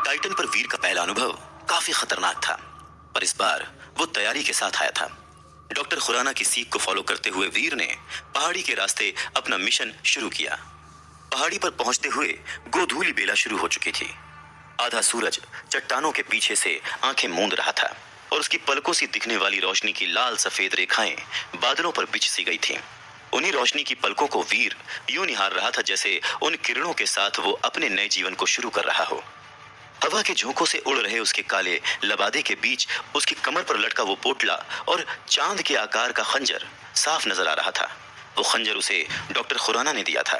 Titan पर वीर का पहला अनुभव काफी खतरनाक था, पर इस बार वो तैयारी के साथ आया था। डॉक्टर खुराना की सीख को फॉलो करते हुए वीर ने पहाड़ी के रास्ते अपना मिशन शुरू किया। पहाड़ी पर पहुंचते हुए गोधूली बेला शुरू हो चुकी थी। आधा सूरज चट्टानों के पीछे से आंखें मूंद रहा था और उसकी पलकों से दिखने वाली रोशनी की लाल सफेद रेखाएं बादलों पर बिछ सी गई थीं। उन्हीं रोशनी की पलकों को वीर यूं निहार रहा था जैसे उन किरणों के साथ वो अपने नए जीवन को शुरू कर रहा हो। हवा के झोंकों से उड़ रहे उसके काले लबादे के बीच उसकी कमर पर लटका वो पोटला और चांद के आकार का खंजर साफ नजर आ रहा था। वो खंजर उसे डॉक्टर खुराना ने दिया था।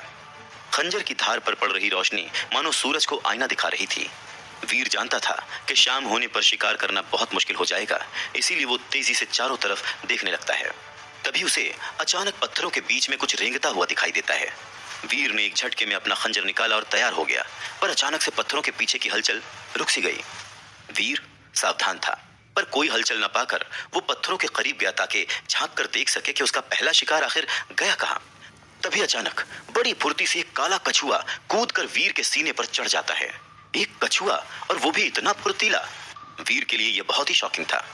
खंजर की धार पर पड़ रही रोशनी मानो सूरज को आईना दिखा रही थी। वीर जानता था कि शाम होने पर शिकार करना बहुत मुश्किल हो जाएगा, इसीलिए वो तेजी से चारों तरफ देखने लगता है। तभी उसे अचानक पत्थरों के बीच में कुछ रेंगता हुआ दिखाई देता है। वीर ने एक झटके में अपना खंजर निकाला और तैयार हो गया, पर अचानक से पत्थरों के पीछे की हलचल रुक सी गई। वीर सावधान था, पर कोई हलचल न पाकर वो पत्थरों के करीब गया ताकि झांक कर देख सके कि उसका पहला शिकार आखिर गया कहां। तभी अचानक बड़ी फुर्ती से एक काला कछुआ कूदकर वीर के सीने पर चढ़ जाता है। एक कछुआ, और वो भी इतना फुर्तीला। वीर के लिए यह बहुत ही शॉकिंग था।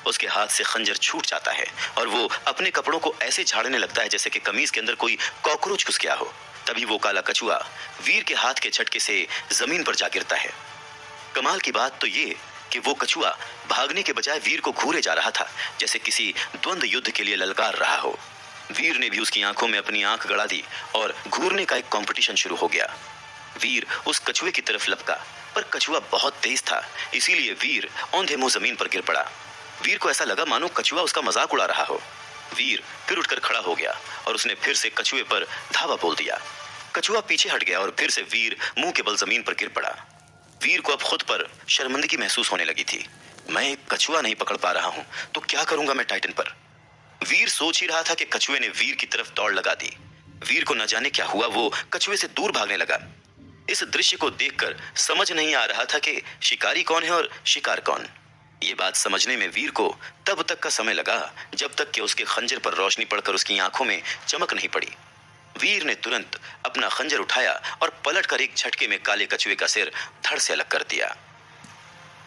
उसके हाथ से खंजर छूट जाता है और वो अपने कपड़ों को ऐसे झाड़ने लगता है जैसे कि कमीज के अंदर कोई कॉकरोच घुस गया हो। तभी वो काला कछुआ वीर के हाथ के झटके से जमीन पर जा गिरता है। कमाल की बात तो ये कि वो कछुआ भागने के बजाय वीर को घूरे जा रहा था, जैसे किसी द्वंद्व युद्ध के लिए ललकार रहा हो। वीर ने भी उसकी आंखों में अपनी आंख गड़ा दी और घूरने का एक कंपटीशन शुरू हो गया। वीर उस कछुए की तरफ लपका, पर कछुआ बहुत तेज था, इसीलिए वीर औंधे मुंह जमीन पर गिर पड़ा। वीर को ऐसा लगा मानो कछुआ उसका मजाक उड़ा रहा हो। वीर फिर उठकर खड़ा हो गया और उसने फिर से कछुए पर धावा बोल दिया। कछुआ पीछे हट गया और फिर से वीर मुंह के बल जमीन पर गिर पड़ा। वीर को अब खुद पर शर्मिंदगी महसूस होने लगी थी। मैं एक कछुआ नहीं पकड़ पा रहा हूं, तो क्या करूंगा मैं टाइटन पर। वीर सोच ही रहा था कि कछुए ने वीर की तरफ दौड़ लगा दी। वीर को न जाने क्या हुआ, वो कछुए से दूर भागने लगा। इस दृश्य को देखकर समझ नहीं आ रहा था कि शिकारी कौन है और शिकार कौन। ये बात समझने में वीर को तब तक का समय लगा जब तक कि उसके खंजर पर रोशनी पड़कर उसकी आंखों में चमक नहीं पड़ी। वीर ने तुरंत अपना खंजर उठाया और पलटकर एक झटके में काले कछुए का सिर धड़ से अलग कर दिया।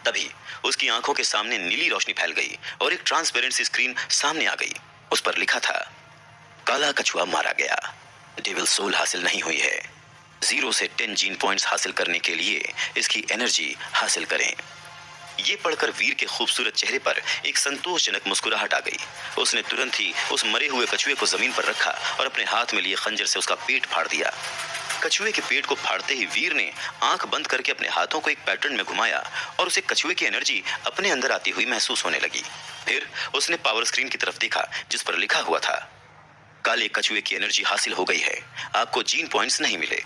तभी उसकी आंखों के सामने नीली रोशनी फैल गई और एक ट्रांसपेरेंट सी स्क्रीन सामने आ गई। उस पर लिखा था, काला कछुआ मारा गया, डेविल सोल हासिल नहीं हुई है। 0 से 10 जीन पॉइंट्स हासिल करने के लिए इसकी एनर्जी हासिल करें। ये पढ़कर वीर के खूबसूरत चेहरे पर एक संतोषजनक मुस्कुराहट आ गई। उसने तुरंत ही उस मरे हुए कछुए को जमीन पर रखा और अपने हाथ में लिए खंजर से उसका पेट फाड़ दिया। कछुए के पेट को फाड़ते ही वीर ने आंख बंद करके अपने हाथों को एक पैटर्न में घुमाया और उसे कछुए की एनर्जी अपने अंदर आती हुई महसूस होने लगी। फिर उसने पावर स्क्रीन की तरफ देखा जिस पर लिखा हुआ था, काले कछुए की एनर्जी हासिल हो गई है, आपको जीन पॉइंट्स नहीं मिले।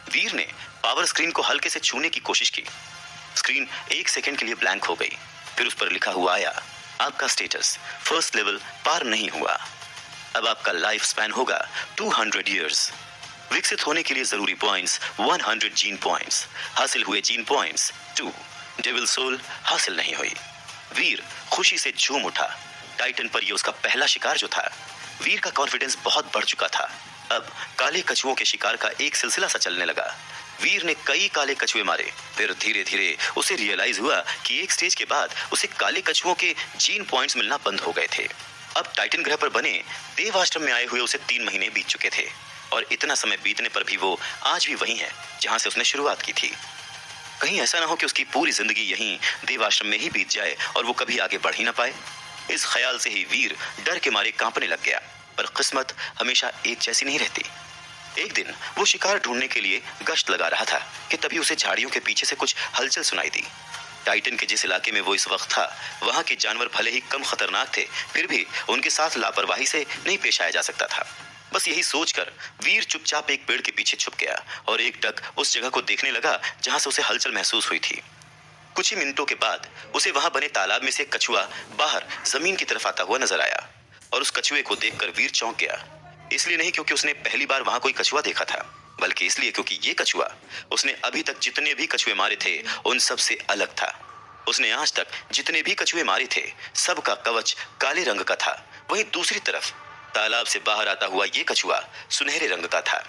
वीर ने पावर स्क्रीन को हल्के से छूने की कोशिश की। स्क्रीन 1 सेकंड के लिए ब्लैंक हो गई। फिर उस पर लिखा हुआ आया, आपका स्टेटस फर्स्ट लेवल पार नहीं हुआ, अब आपका लाइफ स्पैन होगा 200 ईयर्स। विकसित होने के लिए जरूरी पॉइंट्स 100 जीन पॉइंट्स, हासिल हुए जीन पॉइंट्स 2, डेविल सोल हासिल नहीं हुई। वीर खुशी से झूम उठा। टाइटन पर यह उसका पहला शिकार जो था। वीर का कॉन्फिडेंस बहुत बढ़ चुका था। अब काले कछुओं के शिकार का एक सिलसिला सा चलने लगा। वीर ने कई काले कछुए मारे। फिर धीरे धीरे उसे रियलाइज हुआ कि एक स्टेज के बाद उसे काले कछुओं के जीन पॉइंट्स मिलना बंद हो गए थे। अब टाइटन ग्रह पर बने देव आश्रम में आए हुए उसे 3 महीने बीत चुके थे और इतना समय बीतने पर भी वो आज भी वहीं है जहां से उसने शुरुआत की थी। कहीं ऐसा ना हो कि उसकी पूरी जिंदगी यहीं देव आश्रम में ही बीत जाए और वो कभी आगे बढ़ ही ना पाए। इस ख्याल से ही वीर डर के मारे कांपने लग गया। पर किस्मत हमेशा एक जैसी नहीं रहती। एक दिन वो शिकार ढूंढने के लिए गश्त लगा रहा था कि तभी उसे झाड़ियों के पीछे से कुछ हलचल सुनाई दी। टाइटन के जिस इलाके में वो इस वक्त था, वहां के जानवर भले ही कम खतरनाक थे, फिर भी उनके साथ लापरवाही से नहीं पेश आया जा सकता था। बस यही सोचकर वीर चुपचाप एक पेड़ के पीछे छुप गया और एकटक उस जगह को देखने लगा जहां से उसे हलचल महसूस हुई थी। कुछ ही मिनटों के बाद उसे वहां बने तालाब में से एक कछुआ बाहर जमीन की तरफ आता हुआ नजर आया और उस कछुए को देखकर वीर चौंक गया। इसलिए नहीं क्योंकि उसने पहली बार वहां कोई कछुआ देखा था, बल्कि इसलिए क्योंकि ये कछुआ उसने अभी तक जितने भी कछुए मारे थे उन सब से अलग था। उसने आज तक जितने भी कछुए मारे थे सबका कवच काले रंग का था। वहीं दूसरी तरफ तालाब से बाहर आता हुआ ये कछुआ सुनहरे रंग का था।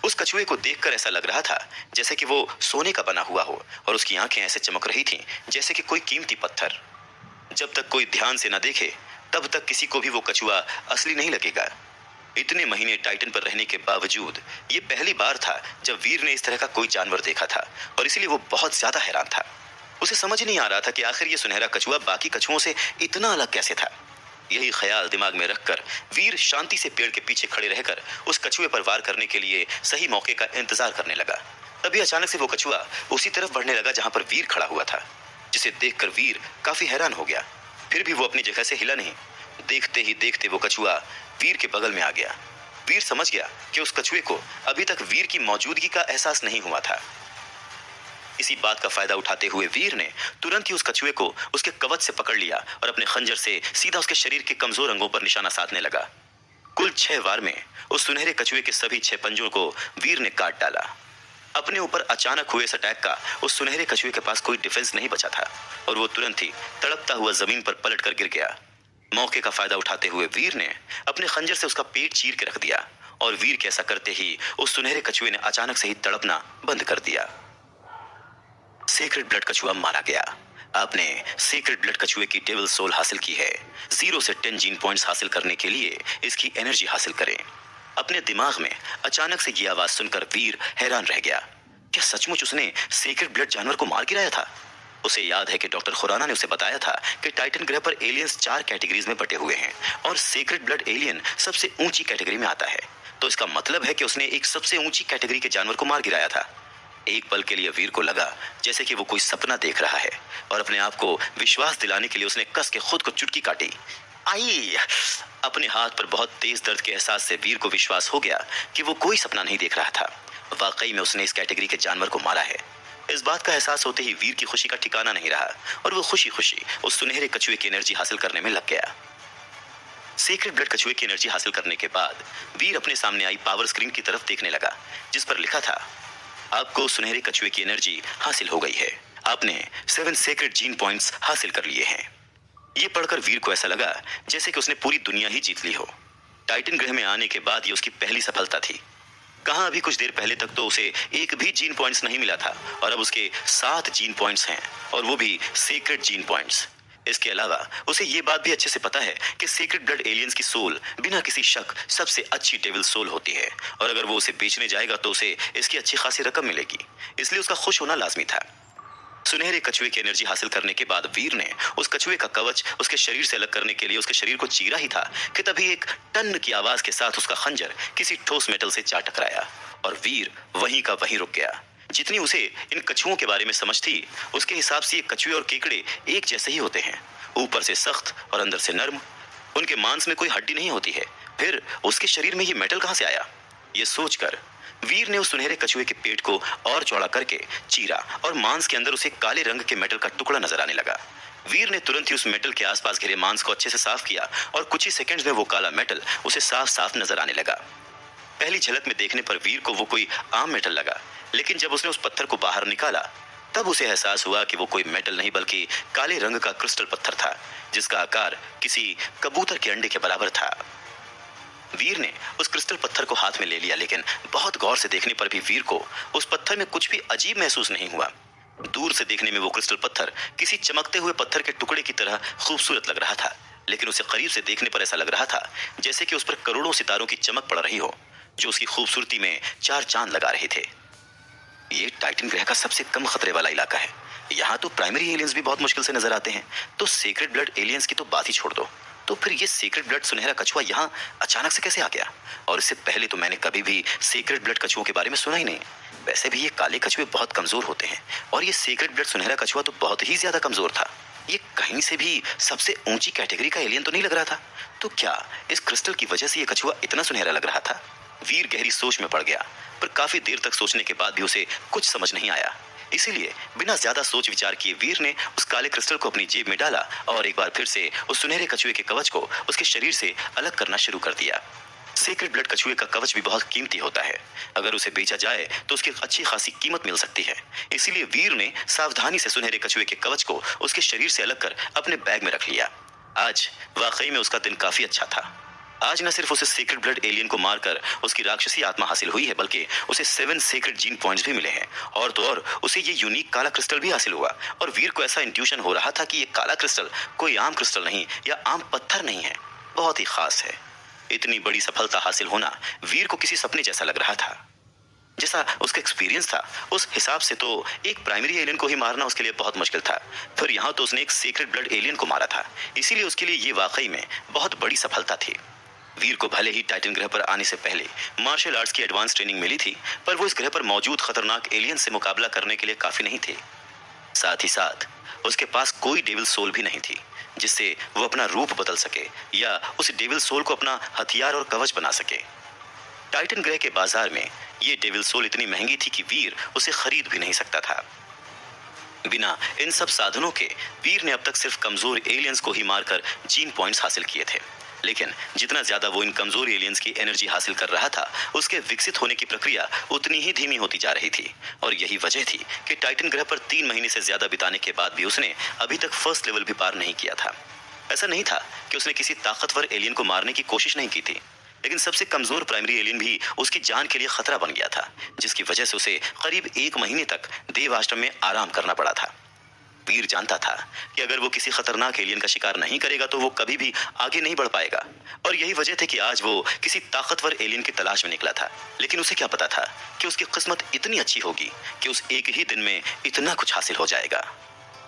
उस कछुए को देखकर ऐसा लग रहा था जैसे कि वो सोने का बना हुआ हो और उसकी आंखें ऐसे चमक रही थीं जैसे कि कोई कीमती पत्थर। जब तक कोई ध्यान से न देखे तब तक किसी को भी वो कछुआ असली नहीं लगेगा। इतने महीने टाइटन पर रहने के बावजूद ये पहली बार था जब वीर ने इस तरह का कोई जानवर देखा था और इसलिए वो बहुत ज्यादा हैरान था। उसे समझ नहीं आ रहा था कि आखिर ये सुनहरा कछुआ बाकी कछुओं से इतना अलग कैसे था। यही ख्याल दिमाग में रखकर वीर शांति से पेड़ के पीछे खड़े रहकर उस कछुए पर वार करने के लिए सही मौके का इंतजार करने लगा। तभी अचानक से वो कछुआ उसी तरफ बढ़ने लगा जहां पर वीर खड़ा हुआ था, जिसे देखकर वीर काफी हैरान हो गया। फिर भी वो अपनी जगह से हिला नहीं। देखते ही देखते वो कछुआ वीर के बगल में आ गया। वीर समझ गया कि उस कछुए को अभी तक वीर की मौजूदगी का एहसास नहीं हुआ था। इसी बात का फायदा उठाते हुए वीर ने तुरंत ही उस कछुए को उसके कवच से पकड़ लिया और अपने खंजर से सीधा उसके शरीर के कमजोर अंगों पर निशाना साधने लगा। कुल 6 वार में उस सुनहरे कछुए के सभी 6 पंजों को वीर ने काट डाला। अपने ऊपर अचानक हुए इस अटैक का उस सुनहरे कछुए के पास कोई डिफेंस नहीं बचा था और वो तुरंत ही तड़पता हुआ जमीन पर पलट कर गिर गया। मौके का फायदा उठाते हुए वीर ने अपने खंजर से उसका पेट चीर के रख दिया और वीर के ऐसा करते ही उस सुनहरे कछुए ने अचानक से ही तड़पना बंद कर दिया। सीक्रेट ब्लड कछुआ मारा गया। आपने सीक्रेट ब्लड कछुए की डेविल सोल हासिल की है। 0 से 10 जीन पॉइंट्स हासिल करने के लिए इसकी एनर्जी हासिल करें। अपने दिमाग में अचानक से ये आवाज सुनकर वीर हैरान रह गया। क्या सचमुच उसने सीक्रेट ब्लड जानवर को मार गिराया था? उसे याद है कि डॉक्टर खुराना ने उसे बताया था कि टाइटन ग्रह पर एलियंस 4 कैटेगरीज में बटे हुए हैं और सीक्रेट ब्लड एलियन सबसे ऊंची कैटेगरी में आता है। तो इसका मतलब है कि उसने एक सबसे ऊंची कैटेगरी के जानवर को मार गिराया था। एक पल के लिए वीर को लगा जैसे कि वो कोई सपना देख रहा है और अपने आप को विश्वास दिलाने के लिए उसने कस के खुद को चुटकी काटी। आई! अपने हाथ पर बहुत तेज दर्द के एहसास से वीर को विश्वास हो गया कि वो कोई सपना नहीं देख रहा था। वाकई में उसने इस कैटेगरी के जानवर को मारा है। इस बात का एहसास होते ही वीर की खुशी का ठिकाना नहीं रहा और वो खुशी खुशी उस सुनहरे कछुए की एनर्जी हासिल करने में लग गया। सीक्रेट ब्लड कछुए की एनर्जी हासिल करने के बाद वीर अपने सामने आई पावर स्क्रीन की तरफ देखने लगा, जिस पर लिखा था, आपको सुनहरे कछुए की एनर्जी हासिल हो गई है। आपने 7 सीक्रेट जीन पॉइंट्स हासिल कर लिए हैं। ये पढ़कर वीर को ऐसा लगा जैसे कि उसने पूरी दुनिया ही जीत ली हो। टाइटन ग्रह में आने के बाद ये उसकी पहली सफलता थी। कहां अभी कुछ देर पहले तक तो उसे एक भी जीन पॉइंट्स नहीं मिला था और अब उसके 7 जीन पॉइंट्स हैं और वो भी सीक्रेट जीन पॉइंट्स। इसके अलावा उसे ये बात भी अच्छे से पता है कि सीक्रेट ब्लड एलियंस की सोल बिना किसी शक सबसे अच्छी डेविल सोल होती है और अगर वो उसे बेचने जाएगा तो उसे इसकी अच्छी खासी रकम मिलेगी, इसलिए उसका खुश होना लाजमी था। सुनहरे कछुए की एनर्जी हासिल करने के बाद वीर ने उस कछुए का कवच उसके शरीर से अलग करने के लिए उसके शरीर को चीरा ही था कि तभी एक टन की आवाज के साथ उसका खंजर किसी ठोस मेटल से जा टकराया और वीर वहीं का वहीं रुक गया। जितनी उसे इन कछुओं के बारे में समझ थी उसके हिसाब से ये कछुए और केकड़े एक जैसे ही होते हैं, ऊपर से सख्त और अंदर से नर्म। उनके मांस में कोई हड्डी नहीं होती है, फिर उसके शरीर में ये मेटल कहां से आया? ये सोचकर वीर ने उस सुनहरे कछुए के पेट को और चौड़ा करके चीरा और मांस के अंदर उसे काले रंग के मेटल का टुकड़ा नजर आने लगा। वीर ने तुरंत ही उस मेटल के आसपास घिरे मांस को अच्छे से साफ किया और कुछ ही सेकंड्स में वो काला मेटल उसे साफ साफ नजर आने लगा। पहली झलक में देखने पर वीर को वो कोई आम मेटल लगा, लेकिन जब उसने उस पत्थर को बाहर निकाला तब उसे एहसास हुआ कि वो कोई मेटल नहीं बल्कि काले रंग का क्रिस्टल पत्थर था, जिसका आकार किसी कबूतर के अंडे के बराबर था। वीर ने उस क्रिस्टल पत्थर को हाथ में ले लिया, लेकिन बहुत गौर से देखने पर भी वीर को उस पत्थर में कुछ भी अजीब महसूस नहीं हुआ। दूर से देखने में वो क्रिस्टल पत्थर किसी चमकते हुए पत्थर के टुकड़े की तरह खूबसूरत लग रहा था, लेकिन उसे करीब से देखने पर ऐसा लग रहा था जैसे कि उस पर करोड़ों सितारों की चमक पड़ रही हो, जो उसकी खूबसूरती में 4 चांद लगा रहे थे। ये टाइटन ग्रह का सबसे कम खतरे वाला इलाका है। यहाँ तो प्राइमरी एलियंस भी बहुत मुश्किल से नजर आते हैं, तो सीक्रेट ब्लड एलियंस की तो बात ही छोड़ दो। तो फिर ये सीक्रेट ब्लड सुनहरा कछुआ यहाँ अचानक से कैसे आ गया? और इससे पहले तो मैंने कभी भी सीक्रेट ब्लड कछुओं के बारे में सुना ही नहीं। वैसे भी ये काले कछुए बहुत कमजोर होते हैं और ये सीक्रेट ब्लड सुनहरा कछुआ तो बहुत ही ज्यादा कमजोर था। ये कहीं से भी सबसे ऊंची कैटेगरी का एलियन तो नहीं लग रहा था। तो क्या इस क्रिस्टल की वजह से ये कछुआ इतना सुनहरा लग रहा था? वीर गहरी सोच में पड़ गया, पर काफी देर तक सोचने के बाद भी उसे कुछ समझ नहीं आया। इसीलिए बिना ज्यादा सोच विचार किए वीर ने उस काले क्रिस्टल को अपनी जेब में डाला और एक बार फिर से उस सुनहरे कछुए के कवच को उसके शरीर से अलग करना शुरू कर दिया। सीक्रेट ब्लड कछुए का कवच भी बहुत कीमती होता है, अगर उसे बेचा जाए तो उसकी अच्छी खासी कीमत मिल सकती है। इसीलिए वीर ने सावधानी से सुनहरे कछुए के कवच को उसके शरीर से अलग कर अपने बैग में रख लिया। आज वाकई में उसका दिन काफी अच्छा था। आज न सिर्फ उसे सीक्रेट ब्लड एलियन को मारकर उसकी राक्षसी आत्मा हासिल हुई है, बल्कि उसे 7 सीक्रेट जीन पॉइंट्स भी मिले हैं। और तो और उसे ये यूनिक काला क्रिस्टल भी हासिल हुआ। और वीर को ऐसा इंट्यूशन हो रहा था कि ये काला क्रिस्टल कोई आम क्रिस्टल नहीं या आम पत्थर नहीं है, बहुत ही खास है। इतनी बड़ी सफलता हासिल होना वीर को किसी सपने जैसा लग रहा था। जैसा उसका एक्सपीरियंस था उस हिसाब से तो एक प्राइमरी एलियन को ही मारना उसके लिए बहुत मुश्किल था। फिर यहाँ तो उसने एक सीक्रेट ब्लड एलियन को मारा था, इसीलिए उसके लिए ये वाकई में बहुत बड़ी सफलता थी। वीर को भले ही टाइटन ग्रह पर आने से पहले मार्शल आर्ट्स की एडवांस ट्रेनिंग मिली थी, पर वो इस ग्रह पर मौजूद खतरनाक एलियन से मुकाबला करने के लिए काफी नहीं थे। साथ ही साथ उसके पास कोई डेविल सोल भी नहीं थी जिससे वो अपना रूप बदल सके या उस डेविल सोल को अपना हथियार और कवच बना सके। टाइटन ग्रह के बाजार में ये डेविल सोल इतनी महंगी थी कि वीर उसे खरीद भी नहीं सकता था। बिना इन सब साधनों के वीर ने अब तक सिर्फ कमजोर एलियंस को ही मारकर जीन पॉइंट्स हासिल किए थे। लेकिन जितना ज्यादा वो इन कमजोर एलियंस की एनर्जी हासिल कर रहा था, उसके विकसित होने की प्रक्रिया उतनी ही धीमी होती जा रही थी। और यही वजह थी कि टाइटन ग्रह पर 3 महीने से ज्यादा बिताने के बाद भी उसने अभी तक फर्स्ट लेवल भी पार नहीं किया था। ऐसा नहीं था कि उसने किसी ताकतवर एलियन को मारने की कोशिश नहीं की थी, लेकिन सबसे कमजोर प्राइमरी एलियन भी उसकी जान के लिए खतरा बन गया था, जिसकी वजह से उसे करीब 1 महीने तक देव आश्रम में आराम करना पड़ा था। वीर जानता था कि अगर वो किसी खतरनाक एलियन का शिकार नहीं करेगा तो वो कभी भी आगे नहीं बढ़ पाएगा। और यही वजह थी कि आज वो किसी ताकतवर एलियन की तलाश में निकला था। लेकिन उसे क्या पता था कि उसकी किस्मत इतनी अच्छी होगी कि उस एक ही दिन में इतना कुछ हासिल हो जाएगा।